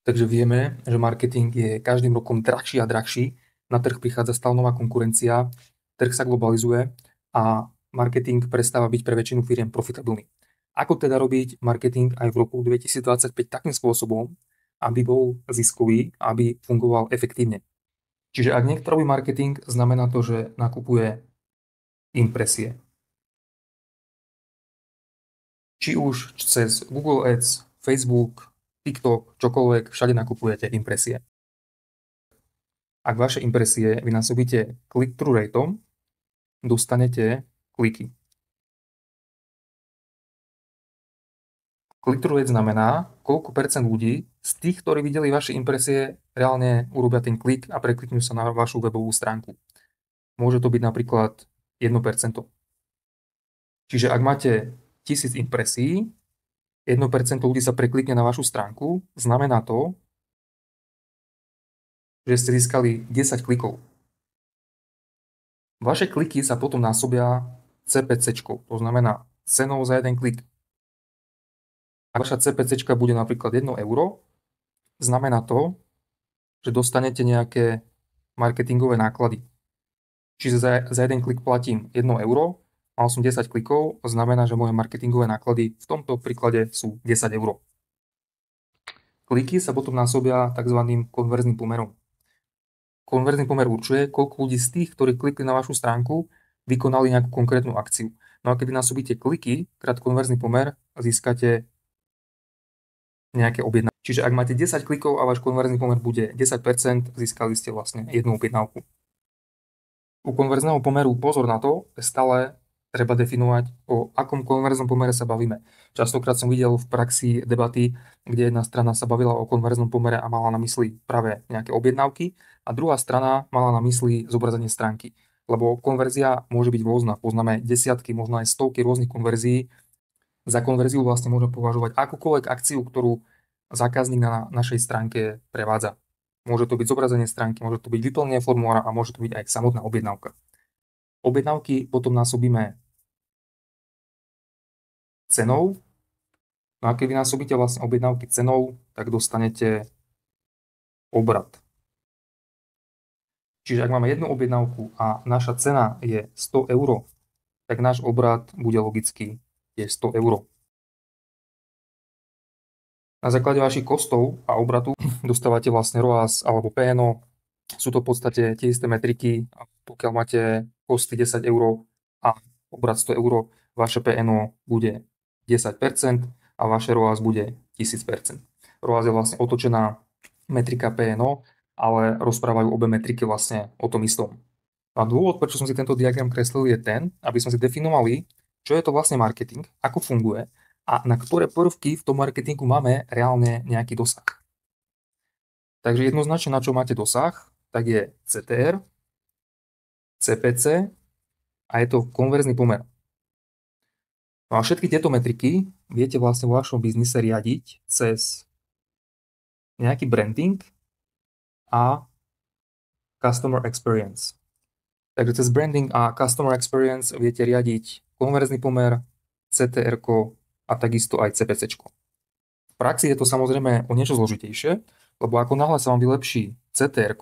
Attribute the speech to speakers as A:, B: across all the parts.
A: Takže vieme, že marketing je každým rokom drahší a drahší. Na trh prichádza stále nová konkurencia, trh sa globalizuje a marketing prestáva byť pre väčšinu firiem profitabilný. Ako teda robiť marketing aj v roku 2025 takým spôsobom, aby bol ziskový, aby fungoval efektívne? Čiže ak niekto robí marketing, znamená to, že nakupuje impresie. Či už cez Google Ads, Facebook, TikTok, čokoľvek, všade nakupujete impresie. Ak vaše impresie vynásobíte click-through rateom, dostanete kliky. Click-through rate znamená, koľko percent ľudí z tých, ktorí videli vaše impresie, reálne urobia ten klik a prekliknú sa na vašu webovú stránku. Môže to byť napríklad 1%. Čiže ak máte 1000 impresí, 1% ľudí sa preklikne na vašu stránku, znamená to, že ste získali 10 klikov. Vaše kliky sa potom násobia CPC, to znamená cenou za jeden klik. Ak vaša CPC bude napríklad 1 euro, znamená to, že dostanete nejaké marketingové náklady. Čiže za jeden klik platím 1 euro, mal som 10 klikov, znamená, že moje marketingové náklady v tomto príklade sú 10 euro. Kliky sa potom násobia tzv. Konverzným pomerom. Konverzný pomer určuje, koľko ľudí z tých, ktorí klikli na vašu stránku, vykonali nejakú konkrétnu akciu. No a keď vynásobíte kliky krát konverzný pomer, získate nejaké objednávky. Čiže ak máte 10 klikov a váš konverzný pomer bude 10%, získali ste vlastne jednu objednávku. U konverzného pomeru pozor na to, stále treba definovať, o akom konverznom pomere sa bavíme. Častokrát som videl v praxi debaty, kde jedna strana sa bavila o konverznom pomere a mala na mysli práve nejaké objednávky a druhá strana mala na mysli zobrazenie stránky. Lebo konverzia môže byť rôzna. Poznáme desiatky, možno aj stovky rôznych konverzií. Za konverziu vlastne môžeme považovať akúkoľvek akciu, ktorú zákazník na našej stránke prevádza. Môže to byť zobrazenie stránky, môže to byť vyplnenie formulára a môže to byť aj samotná objednávka. Objednávky potom násobíme cenou. No a keď vynásobíte vlastne objednávky cenou, tak dostanete obrat. Čiže ak máme jednu objednávku a naša cena je 100 euro, tak náš obrat bude logicky je 100 euro. Na základe vašich kostov a obratu dostávate vlastne ROAS alebo PNO. Sú to v podstate tie isté metriky. Pokiaľ máte kosty 10 euro a obrat 100 euro, vaše PNO bude 10% a vaše ROAS bude 1000%. ROAS je vlastne otočená metrika PNO, ale rozprávajú obe metriky vlastne o tom istom. A dôvod, prečo som si tento diagram kreslil, je ten, aby sme si definovali, čo je to vlastne marketing, ako funguje a na ktoré prvky v tom marketingu máme reálne nejaký dosah. Takže jednoznačne, na čo máte dosah, tak je CTR, CPC a je to konverzný pomer. No a všetky tieto metriky viete vlastne vo vašom biznise riadiť cez nejaký branding a customer experience. Takže cez branding a customer experience viete riadiť konverzný pomer, CTR a takisto aj CPC. V praxi je to samozrejme o niečo zložitejšie, lebo ako náhle sa vám vylepší CTR,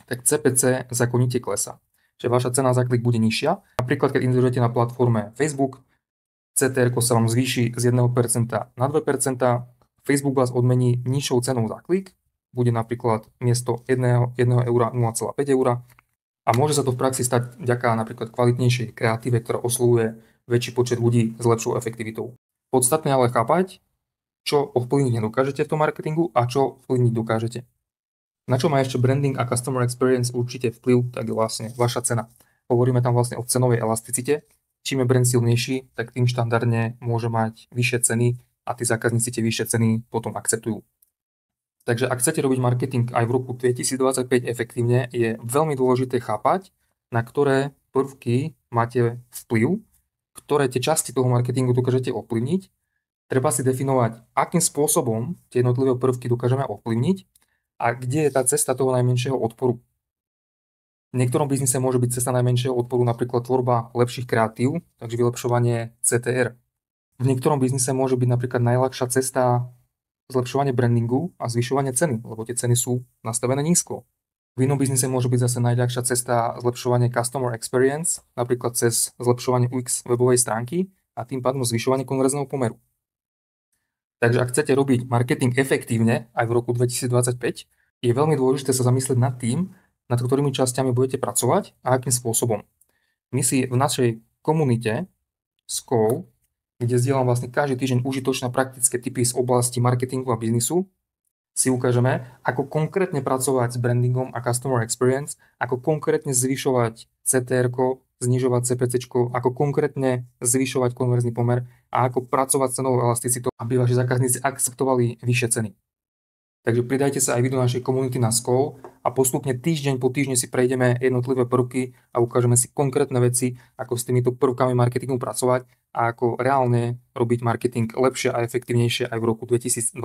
A: tak CPC zákonite klesá. Čiže vaša cena za klik bude nižšia. Napríklad, keď investujete na platforme Facebook, CTR sa vám zvýši z 1% na 2%, Facebook vás odmení nižšou cenou za klik, bude napríklad miesto 1 eura 0,5 eura a môže sa to v praxi stať vďaka napríklad kvalitnejšej kreatíve, ktorá oslovuje väčší počet ľudí s lepšou efektivitou. Podstatné ale chápať, čo ovplyvniť nedokážete v tom marketingu a čo ovplyvniť dokážete. Na čo má ešte branding a customer experience určite vplyv, tak je vlastne vaša cena. Hovoríme tam vlastne o cenovej elasticite. Čím je brand silnejší, tak tým štandardne môže mať vyššie ceny a tí zákazníci tie vyššie ceny potom akceptujú. Takže ak chcete robiť marketing aj v roku 2025 efektívne, je veľmi dôležité chápať, na ktoré prvky máte vplyv, ktoré tie časti toho marketingu dokážete ovplyvniť. Treba si definovať, akým spôsobom tie jednotlivé prvky dokážeme ovplyvniť a kde je tá cesta toho najmenšieho odporu. V niektorom biznise môže byť cesta najmenšieho odporu napríklad tvorba lepších kreatív, takže vylepšovanie CTR. V niektorom biznise môže byť napríklad najľahšia cesta zlepšovanie brandingu a zvyšovanie ceny, lebo tie ceny sú nastavené nízko. V inom biznise môže byť zase najľahšia cesta zlepšovanie customer experience, napríklad cez zlepšovanie UX webovej stránky a tým pádom zvyšovanie konverzného pomeru. Takže ak chcete robiť marketing efektívne aj v roku 2025, je veľmi dôležité sa zamyslieť nad tým, nad ktorými časťami budete pracovať a akým spôsobom. My si v našej komunite SCOL, kde zdieľam vlastne každý týždeň užitočné praktické tipy z oblasti marketingu a biznisu, si ukážeme, ako konkrétne pracovať s brandingom a customer experience, ako konkrétne zvyšovať CTR, znižovať CPC, ako konkrétne zvyšovať konverzný pomer a ako pracovať s cenovou elasticitou, aby vaši zákazníci akceptovali vyššie ceny. Takže pridajte sa aj vy do našej komunity na SCOL a postupne týždeň po týždni si prejdeme jednotlivé prvky a ukážeme si konkrétne veci, ako s týmito prvkami marketingu pracovať a ako reálne robiť marketing lepšie a efektívnejšie aj v roku 2025.